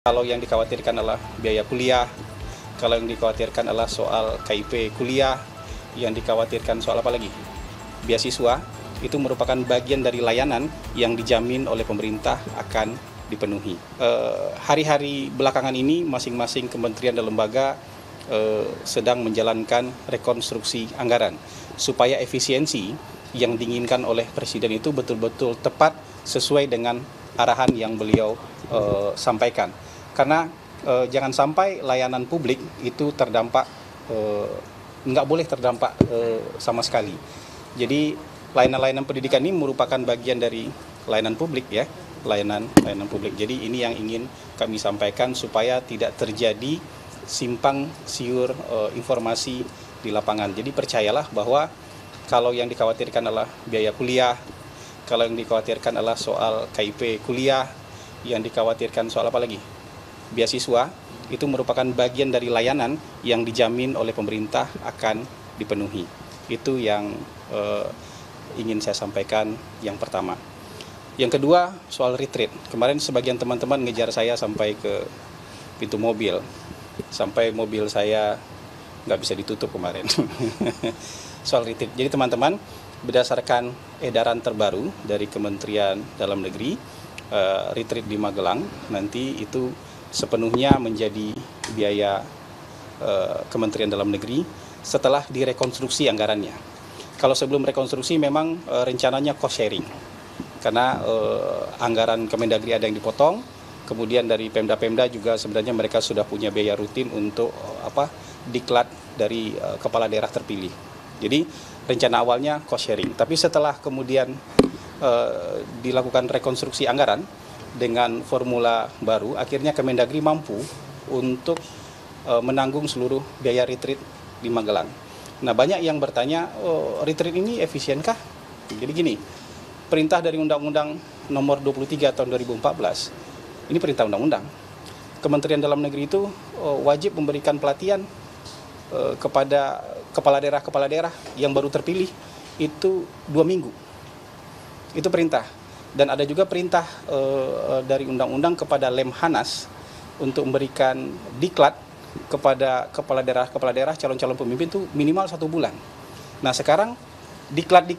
Kalau yang dikhawatirkan adalah biaya kuliah, kalau yang dikhawatirkan adalah soal KIP kuliah, yang dikhawatirkan soal apa lagi? Beasiswa, itu merupakan bagian dari layanan yang dijamin oleh pemerintah akan dipenuhi. Hari-hari belakangan ini masing-masing kementerian dan lembaga sedang menjalankan rekonstruksi anggaran supaya efisiensi yang diinginkan oleh Presiden itu betul-betul tepat sesuai dengan arahan yang beliau sampaikan. Karena jangan sampai layanan publik itu terdampak, nggak boleh terdampak sama sekali. Jadi layanan-layanan pendidikan ini merupakan bagian dari layanan publik ya, layanan publik. Jadi ini yang ingin kami sampaikan supaya tidak terjadi simpang siur informasi di lapangan. Jadi percayalah bahwa kalau yang dikhawatirkan adalah biaya kuliah, kalau yang dikhawatirkan adalah soal KIP kuliah, yang dikhawatirkan soal apa lagi? Beasiswa, itu merupakan bagian dari layanan yang dijamin oleh pemerintah akan dipenuhi. Itu yang ingin saya sampaikan yang pertama. Yang kedua, soal retreat. Kemarin sebagian teman-teman ngejar saya sampai ke pintu mobil. Sampai mobil saya nggak bisa ditutup kemarin. Soal retreat. Jadi teman-teman, berdasarkan edaran terbaru dari Kementerian Dalam Negeri, retreat di Magelang nanti itu sepenuhnya menjadi biaya Kementerian Dalam Negeri setelah direkonstruksi anggarannya. Kalau sebelum rekonstruksi memang rencananya cost sharing, karena anggaran Kemendagri ada yang dipotong, kemudian dari Pemda-Pemda juga sebenarnya mereka sudah punya biaya rutin untuk diklat dari kepala daerah terpilih. Jadi rencana awalnya cost sharing, tapi setelah kemudian dilakukan rekonstruksi anggaran dengan formula baru, akhirnya Kemendagri mampu untuk menanggung seluruh biaya retreat di Magelang. Nah, banyak yang bertanya, retreat ini efisienkah? Jadi gini, perintah dari Undang-Undang Nomor 23 tahun 2014, ini perintah undang-undang. Kementerian Dalam Negeri itu wajib memberikan pelatihan kepada kepala daerah yang baru terpilih itu 2 minggu. Itu perintah. Dan ada juga perintah dari undang-undang kepada Lemhanas untuk memberikan diklat kepada kepala daerah calon-calon pemimpin itu minimal 1 bulan. Nah sekarang diklat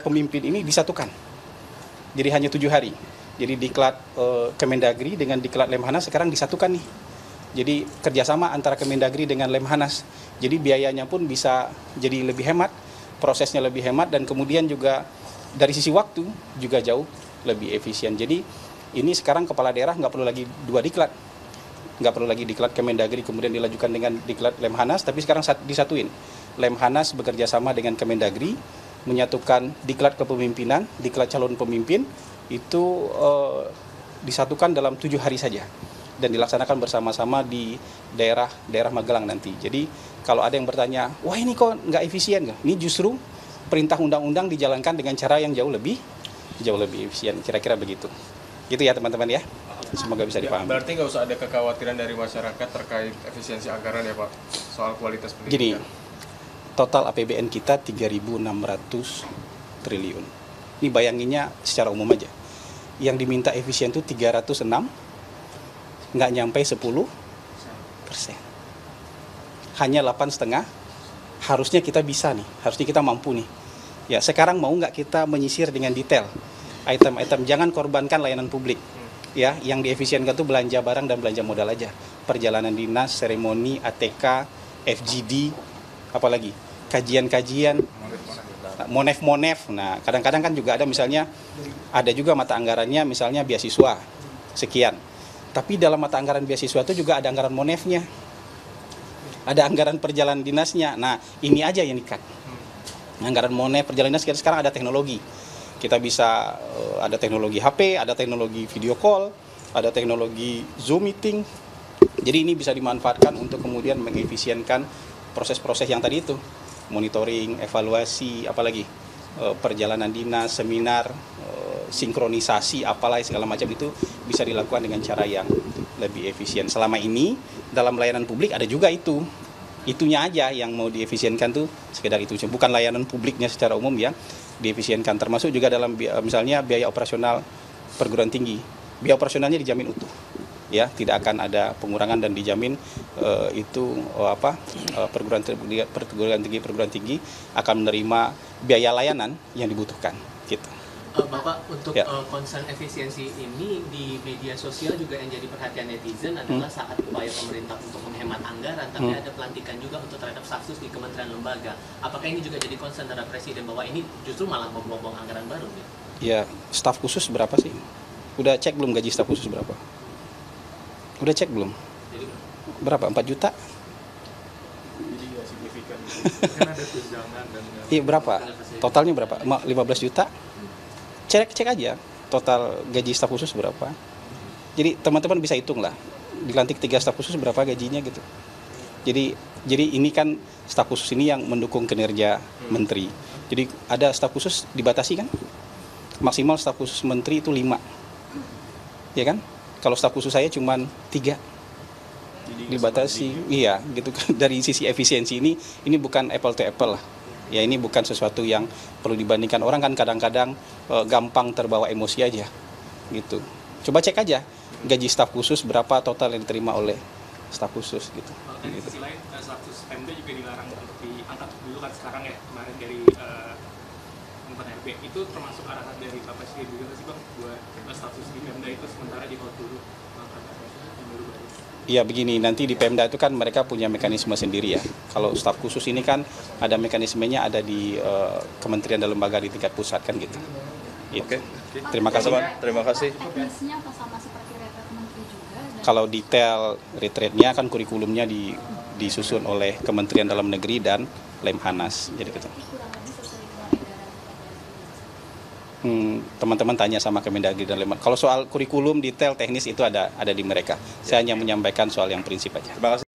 pemimpin ini disatukan. Jadi hanya 7 hari. Jadi diklat Kemendagri dengan diklat Lemhanas sekarang disatukan nih. Jadi kerjasama antara Kemendagri dengan Lemhanas. Jadi biayanya pun bisa jadi lebih hemat, prosesnya lebih hemat, dan kemudian juga dari sisi waktu juga jauh lebih efisien. Jadi ini sekarang kepala daerah nggak perlu lagi 2 diklat. Nggak perlu lagi diklat Kemendagri kemudian dilanjutkan dengan diklat Lemhanas, tapi sekarang disatuin. Lemhanas bekerja sama dengan Kemendagri, menyatukan diklat kepemimpinan, diklat calon pemimpin, itu disatukan dalam 7 hari saja. Dan dilaksanakan bersama-sama di daerah Magelang nanti. Jadi kalau ada yang bertanya, wah ini kok nggak efisien? Ini justru perintah undang-undang dijalankan dengan cara yang jauh lebih efisien, kira-kira begitu. Gitu ya teman-teman ya, semoga bisa dipahami. Berarti nggak usah ada kekhawatiran dari masyarakat terkait efisiensi anggaran ya Pak, soal kualitas pendidikan. Gini, total APBN kita 3.600 triliun. Ini bayanginnya secara umum aja. Yang diminta efisien itu 306, nggak nyampe 10%. Hanya 8,5%. Harusnya kita bisa nih, harusnya kita mampu nih. Ya, sekarang mau nggak kita menyisir dengan detail item-item, jangan korbankan layanan publik. Ya, yang diefisienkan itu belanja barang dan belanja modal aja. Perjalanan dinas, seremoni, ATK, FGD, apalagi kajian-kajian, monef. Nah, kadang-kadang kan juga ada misalnya ada juga mata anggarannya misalnya beasiswa sekian. Tapi dalam mata anggaran beasiswa itu juga ada anggaran monefnya. Ada anggaran perjalanan dinasnya. Nah, ini aja yang di-cut. Anggaran monef perjalanan dinas, sekarang ada teknologi. Kita bisa ada teknologi HP, ada teknologi video call, ada teknologi Zoom meeting. Jadi ini bisa dimanfaatkan untuk kemudian mengefisienkan proses-proses yang tadi itu. Monitoring, evaluasi, apalagi perjalanan dinas, seminar, sinkronisasi, apalah segala macam itu bisa dilakukan dengan cara yang lebih efisien. Selama ini dalam layanan publik ada juga itunya aja yang mau diefisienkan tuh sekedar itu, bukan layanan publiknya secara umum ya diefisienkan, termasuk juga dalam misalnya biaya operasional perguruan tinggi, biaya operasionalnya dijamin utuh. ya tidak akan ada pengurangan dan dijamin perguruan tinggi akan menerima biaya layanan yang dibutuhkan gitu. Bapak, untuk ya. Concern efisiensi ini di media sosial juga yang jadi perhatian netizen adalah saat upaya pemerintah untuk menghemat anggaran, tapi ada pelantikan juga untuk terhadap staf khusus di kementerian lembaga. Apakah ini juga jadi concern terhadap Presiden bahwa ini justru malah membuang anggaran baru? Ya, staf khusus berapa sih? Udah cek belum gaji staf khusus berapa? Udah cek belum? Jadi, berapa? 4 juta? Jadi nggak signifikan. Kan ada tunjangan dan Iya, berapa? Totalnya berapa? 15 juta? Cek aja total gaji staf khusus berapa. Jadi teman-teman bisa hitung lah, dilantik 3 staf khusus berapa gajinya gitu. Jadi ini kan staf khusus ini yang mendukung kinerja menteri. Jadi ada staf khusus dibatasi kan? Maksimal staf khusus menteri itu 5. Ya kan? Kalau staf khusus saya cuma 3. Dibatasi. Iya, gitu kan. Dari sisi efisiensi ini bukan apple to apple lah. Ya ini bukan sesuatu yang perlu dibandingkan. Orang kan kadang-kadang gampang terbawa emosi aja gitu. Coba cek aja gaji staf khusus berapa total yang diterima oleh staf khusus gitu. di sisi lain staf khusus Pemda juga dilarang untuk diangkat dulu kan sekarang ya, kemarin dari Kemenpan RB. Itu termasuk arahan dari Pak Presiden juga sih Bang buat staf khusus di Pemda itu sementara di hold dulu. Iya begini, nanti di Pemda itu kan mereka punya mekanisme sendiri ya. Kalau staf khusus ini kan ada mekanismenya, ada di kementerian dan lembaga di tingkat pusat kan gitu. Oke. Terima kasih. Terima kasih. Teknisnya apa sama seperti retret menteri juga? Kalau detail retretnya kan kurikulumnya disusun oleh Kementerian Dalam Negeri dan Lemhanas. Jadi gitu. Kurang lebih sesuai dengan edaran Teman-teman tanya sama Kemendagri dan Lemhanas. Kalau soal kurikulum detail teknis itu ada di mereka. Saya hanya menyampaikan soal yang prinsip aja. Terima kasih.